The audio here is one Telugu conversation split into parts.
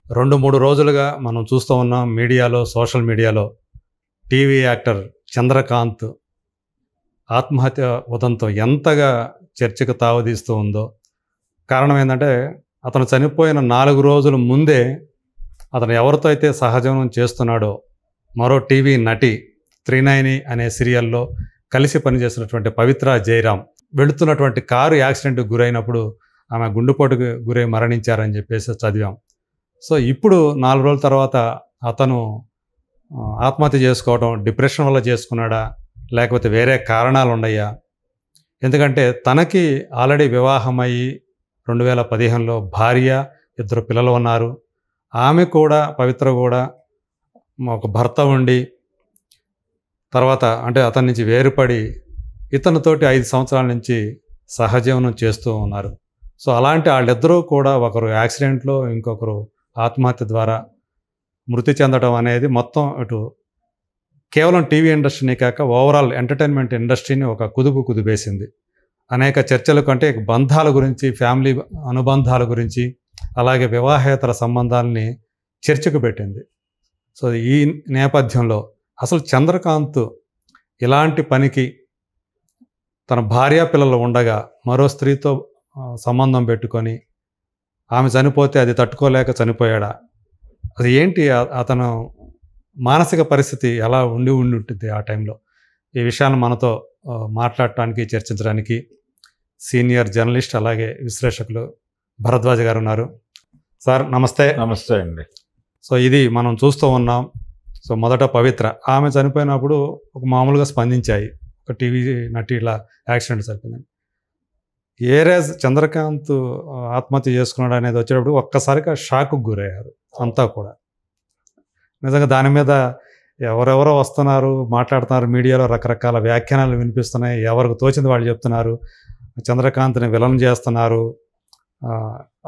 2-3 రోజులుగా మనం చూస్తూ ఉన్నాం మీడియాలో, సోషల్ మీడియాలో టీవీ యాక్టర్ చంద్రకాంత్ ఆత్మహత్య ఉదంతం ఎంతగా చర్చకు తావదీస్తూ ఉందో. కారణం ఏంటంటే అతను చనిపోయిన 4 రోజుల ముందే అతను ఎవరితో అయితే సహజీవనం చేస్తున్నాడో మరో టీవీ నటి 390 అనే సీరియల్లో కలిసి పనిచేసినటువంటి పవిత్ర జయరాం వెళుతున్నటువంటి కారు యాక్సిడెంట్కి గురైనప్పుడు ఆమె గుండెపోటుకు గురై మరణించారని చెప్పేసి చదివాం. సో ఇప్పుడు 4 రోజుల తర్వాత అతను ఆత్మహత్య చేసుకోవడం డిప్రెషన్ వల్ల చేసుకున్నాడా, లేకపోతే వేరే కారణాలు ఉన్నాయా? ఎందుకంటే తనకి ఆల్రెడీ వివాహమయ్యి 2015లో భార్య, 2 పిల్లలు ఉన్నారు. ఆమె కూడా, పవిత్ర కూడా ఒక భర్త ఉండి తర్వాత అంటే అతని నుంచి వేరుపడి ఇతనితోటి 5 సంవత్సరాల నుంచి సహజీవనం చేస్తూ ఉన్నారు. సో అలాంటి వాళ్ళిద్దరూ కూడా ఒకరు యాక్సిడెంట్లో, ఇంకొకరు ఆత్మహత్య ద్వారా మృతి చెందడం అనేది మొత్తం ఇటు కేవలం టీవీ ఇండస్ట్రీని కాక ఓవరాల్ ఎంటర్టైన్మెంట్ ఇండస్ట్రీని ఒక కుదిపేసింది. అనేక చర్చల కంటే బంధాల గురించి, ఫ్యామిలీ అనుబంధాల గురించి, అలాగే వివాహేతర సంబంధాలని చర్చకు పెట్టింది. సో ఈ నేపథ్యంలో అసలు చంద్రకాంత్ ఇలాంటి పనికి తన భార్య పిల్లలు ఉండగా మరో స్త్రీతో సంబంధం పెట్టుకొని ఆమె చనిపోతే అది తట్టుకోలేక చనిపోయాడా? అది ఏంటి అతను మానసిక పరిస్థితి ఎలా ఉండి ఉంటుంది ఆ టైంలో? ఈ విషయాన్ని మనతో మాట్లాడటానికి, చర్చించడానికి సీనియర్ జర్నలిస్ట్ అలాగే విశ్లేషకులు భరద్వాజ్ గారు ఉన్నారు. సార్ నమస్తే. నమస్తే అండి. సో ఇది మనం చూస్తూ ఉన్నాం. సో మొదట పవిత్ర ఆమె చనిపోయినప్పుడు ఒక మామూలుగా స్పందించాయి, ఒక టీవీ నటి ఇలా యాక్సిడెంట్ జరిగిందని. ఏరేజ్ చంద్రకాంత్ ఆత్మహత్య చేసుకున్నాడు అనేది వచ్చేటప్పుడు ఒక్కసారిగా షాక్కు గురయ్యారు అంతా కూడా. నిజంగా దాని మీద ఎవరెవరో వస్తున్నారు, మాట్లాడుతున్నారు, మీడియాలో రకరకాల వ్యాఖ్యానాలు వినిపిస్తున్నాయి, ఎవరికి తోచింది వాళ్ళు చెప్తున్నారు, చంద్రకాంత్ని విలన్ చేస్తున్నారు.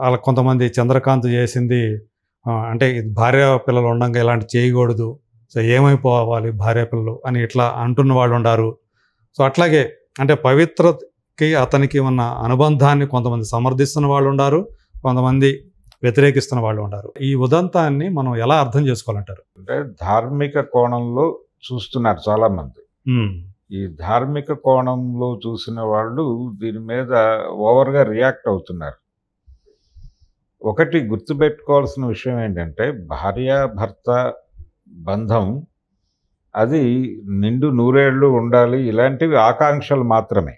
వాళ్ళ కొంతమంది చంద్రకాంత్ చేసింది అంటే భార్య పిల్లలు ఉండగా ఇలాంటి చేయకూడదు, సో ఏమైపోవాలి భార్య పిల్లలు అని ఇట్లా అంటున్న వాళ్ళు ఉన్నారు. సో అట్లాగే అంటే పవిత్రకి అతనికి ఉన్న అనుబంధాన్ని కొంతమంది సమర్థిస్తున్న వాళ్ళు ఉన్నారు, కొంతమంది వ్యతిరేకిస్తున్న వాళ్ళు ఉన్నారు. ఈ ఉదంతాన్ని మనం ఎలా అర్థం చేసుకోవాలంటారు? అంటే ధార్మిక కోణంలో చూస్తున్నారు చాలామంది. ఈ ధార్మిక కోణంలో చూసిన వాళ్ళు దీని మీద ఓవర్గా రియాక్ట్ అవుతున్నారు. ఒకటి గుర్తుపెట్టుకోవాల్సిన విషయం ఏంటంటే భార్యాభర్త బంధం అది నిండు 100 ఏళ్ళు ఉండాలి, ఇలాంటివి ఆకాంక్షలు మాత్రమే.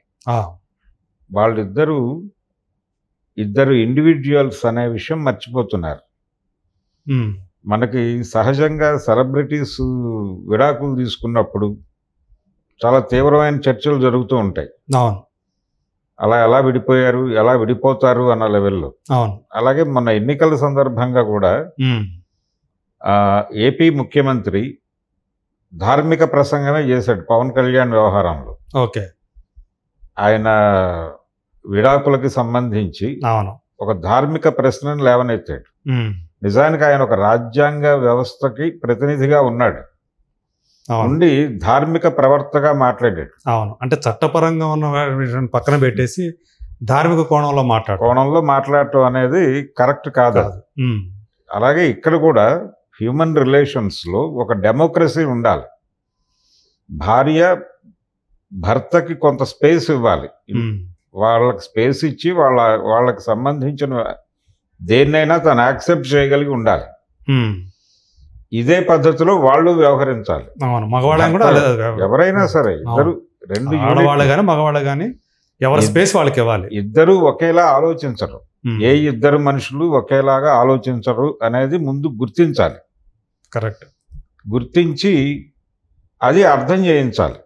ఇద్దరు ఇండివిజువల్స్ అనే విషయం మర్చిపోతున్నారు. మనకి సహజంగా సెలబ్రిటీస్ విడాకులు తీసుకున్నప్పుడు చాలా తీవ్రమైన చర్చలు జరుగుతూ ఉంటాయి. అలా ఎలా విడిపోయారు, ఎలా విడిపోతారు అన్న లెవెల్లో. అలాగే మన ఎన్నికల సందర్భంగా కూడా ఏపీ ముఖ్యమంత్రి ధార్మిక ప్రసంగమే చేశాడు పవన్ కళ్యాణ్ వ్యవహారంలో. ఓకే, ఆయన విడాకులకి సంబంధించి ఒక ధార్మిక ప్రశ్నను లేవనెత్తాడు. నిజానికి ఆయన ఒక రాజ్యాంగ వ్యవస్థకి ప్రతినిధిగా ఉన్నాడు, ఉండి ధార్మిక ప్రవర్తగా మాట్లాడాడు. అవును, అంటే చట్టపరంగా ఉన్న విషయాన్ని పక్కన పెట్టేసి ధార్మిక కోణంలో మాట్లాడటం అనేది కరెక్ట్ కాదు. అలాగే ఇక్కడ కూడా హ్యూమన్ రిలేషన్స్లో ఒక డెమోక్రసీ ఉండాలి. భార్య భర్తకి కొంత స్పేస్ ఇవ్వాలి, వాళ్ళకి స్పేస్ ఇచ్చి వాళ్ళకి సంబంధించిన దేన్నైనా తను యాక్సెప్ట్ చేయగలిగి ఉండాలి. ఇదే పద్ధతిలో వాళ్ళు వ్యవహరించాలి. ఎవరైనా సరే, రెండు మగవాళ్ళు కానీ ఎవరి స్పేస్ వాళ్ళకి ఇవ్వాలి. ఇద్దరు ఒకేలా ఆలోచించరు, ఏ ఇద్దరు మనుషులు ఒకేలాగా ఆలోచించరు అనేది ముందు గుర్తించాలి. కరెక్ట్, గుర్తించి అది అర్థం చేయించాలి.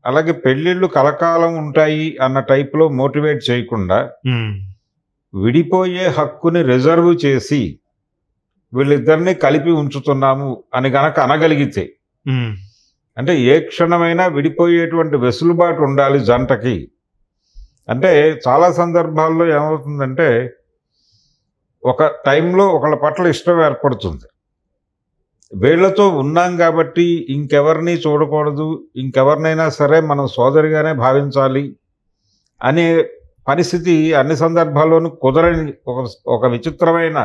అలాగే పెళ్ళిళ్ళు కలకాలం ఉంటాయి అన్న టైప్లో మోటివేట్ చేయకుండా విడిపోయే హక్కుని రిజర్వ్ చేసి వీళ్ళిద్దరిని కలిపి ఉంచుతున్నాము అని గనక అనగలిగితే, అంటే ఏ క్షణమైనా విడిపోయేటువంటి వెసులుబాటు ఉండాలి జంటకి. అంటే చాలా సందర్భాల్లో ఏమవుతుందంటే ఒక టైంలో ఒకళ్ళ పట్ల ఇష్టం ఏర్పడుతుంది, వీళ్లతో ఉన్నాం కాబట్టి ఇంకెవరిని చూడకూడదు, ఇంకెవరినైనా సరే మనం సోదరిగానే భావించాలి అనే పరిస్థితి అన్ని సందర్భాల్లోనూ కుదరని ఒక విచిత్రమైన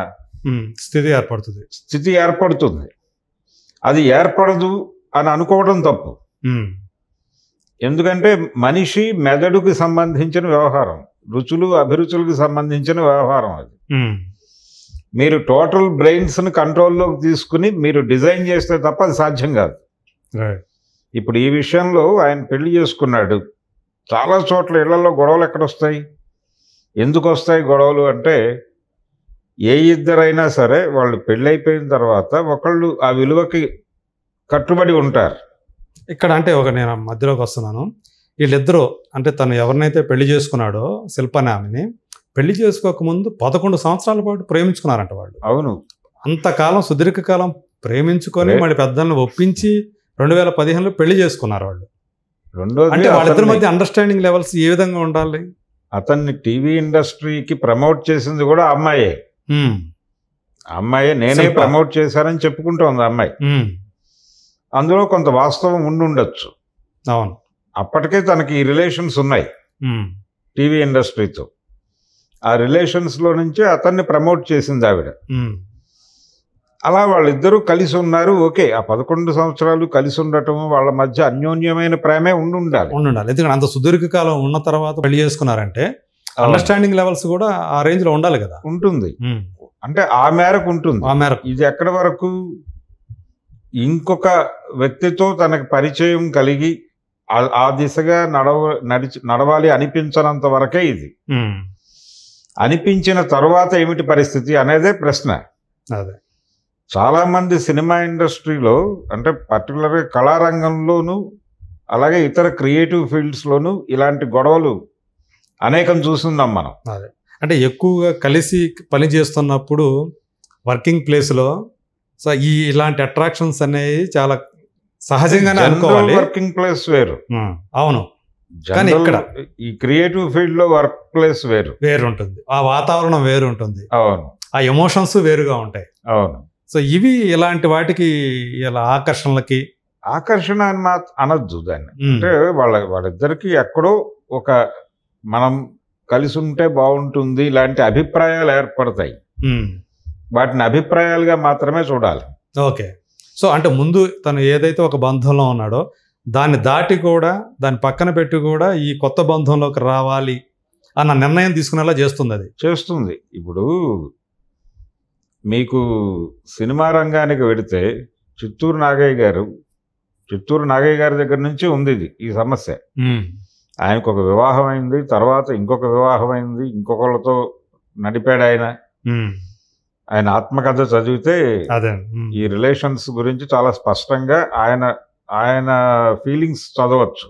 స్థితి ఏర్పడుతుంది. స్థితి ఏర్పడుతుంది. అది ఏర్పడదు అని అనుకోవడం తప్పు. ఎందుకంటే మనిషి మెదడుకి సంబంధించిన వ్యవహారం, రుచులు అభిరుచులకు సంబంధించిన వ్యవహారం అది. మీరు టోటల్ బ్రెయిన్స్ని కంట్రోల్లోకి తీసుకుని మీరు డిజైన్ చేస్తే తప్ప అది సాధ్యం కాదు. ఇప్పుడు ఈ విషయంలో ఆయన పెళ్లి చేసుకున్నాడు. చాలా చోట్ల ఇళ్లలో గొడవలు ఎక్కడొస్తాయి, ఎందుకు వస్తాయి గొడవలు అంటే, ఏ ఇద్దరైనా సరే వాళ్ళు పెళ్ళైపోయిన తర్వాత ఒకళ్ళు ఆ విలువకి కట్టుబడి ఉంటారు. ఇక్కడ అంటే నేను మధ్యలోకి వస్తున్నాను. వీళ్ళిద్దరూ అంటే తను ఎవరినైతే పెళ్లి చేసుకున్నాడో శిల్పని ఆమెని, పెళ్లి చేసుకోకముందు 11 సంవత్సరాల పాటు ప్రేమించుకున్నారంట వాళ్ళు. అవును. అంతకాలం సుదీర్ఘకాలం ప్రేమించుకొని మళ్ళీ పెద్దలను ఒప్పించి 2015లో పెళ్లి చేసుకున్నారు వాళ్ళు. అంటే వాళ్ళిద్దరి మధ్య అండర్స్టాండింగ్ లెవెల్స్ ఏ విధంగా ఉండాలి? అతన్ని టీవీ ఇండస్ట్రీకి ప్రమోట్ చేసింది కూడా అమ్మాయే. అమ్మాయే నేనే ప్రమోట్ చేశానని చెప్పుకుంటోంది అమ్మాయి. అందులో కొంత వాస్తవం ఉండుండొచ్చు. అవును. అప్పటికే తనకి ఈ రిలేషన్స్ ఉన్నాయి టీవీ ఇండస్ట్రీతో. ఆ రిలేషన్స్లో నుంచే అతన్ని ప్రమోట్ చేసింది ఆవిడ. అలా వాళ్ళిద్దరూ కలిసి ఉన్నారు. ఓకే, ఆ 11 సంవత్సరాలు కలిసి ఉండటం, వాళ్ళ మధ్య అన్యోన్యమైన ప్రేమే ఉండాలి. ఎందుకంటే అంత సుదీర్ఘకాలం ఉన్న తర్వాత పెళ్లి చేసుకున్నారంటే అండర్స్టాండింగ్ లెవెల్స్ కూడా ఆ రేంజ్ లో ఉండాలి కదా. ఉంటుంది, అంటే ఆ మేరకు ఉంటుంది. ఆ మేరకు ఇది ఎక్కడి వరకు ఇంకొక వ్యక్తితో తనకు పరిచయం కలిగి ఆ దిశగా నడవాలి అనిపించనంత వరకే ఇది. అనిపించిన తర్వాత ఏమిటి పరిస్థితి అనేదే ప్రశ్న. అదే చాలా మంది సినిమా ఇండస్ట్రీలో, అంటే పర్టికులర్గా కళారంగంలోనూ అలాగే ఇతర క్రియేటివ్ ఫీల్డ్స్లోనూ ఇలాంటి గొడవలు అనేకం చూస్తున్నాం మనం. అదే అంటే ఎక్కువగా కలిసి పని చేస్తున్నప్పుడు వర్కింగ్ ప్లేస్లో సో ఇలాంటి అట్రాక్షన్స్ అనేవి చాలా సహజంగానే అనుకోవాలి. వర్కింగ్ ప్లేస్ వేరు. అవును. కానీ ఇక్కడ ఈ క్రియేటివ్ ఫీల్డ్ లో వర్క్ ప్లేస్ వేరు ఉంటుంది. ఆ వాతావరణం వేరు ఉంటుంది. అవును. ఆ ఎమోషన్స్ వేరుగా ఉంటాయి. అవును. సో ఇవి ఇలాంటి వాటికి ఇలా ఆకర్షణ అని అనొద్దు దాన్ని. అంటే వాళ్ళిద్దరికి ఎక్కడో ఒక మనం కలిసి ఉంటే బాగుంటుంది ఇలాంటి అభిప్రాయాలు ఏర్పడతాయి. వాటిని అభిప్రాయాలుగా మాత్రమే చూడాలి. ఓకే. సో అంటే ముందు తను ఏదైతే ఒక బంధంలో ఉన్నాడో దాన్ని దాటి కూడా దాన్ని పక్కన పెట్టి కూడా ఈ కొత్త బంధంలోకి రావాలి అన్న నిర్ణయం తీసుకునేలా చేస్తుంది. ఇప్పుడు మీకు సినిమా రంగానికి వెడితే చిత్తూరు నాగయ్య గారి దగ్గర నుంచి ఉంది ఈ సమస్య. ఆయనకు ఒక వివాహం అయింది, తర్వాత ఇంకొక వివాహం అయింది, ఇంకొకళ్ళతో నడిపాడు ఆయన ఆత్మకథ చదివితే ఈ రిలేషన్స్ గురించి చాలా స్పష్టంగా ఆయన ఫీలింగ్స్ చదవచ్చు.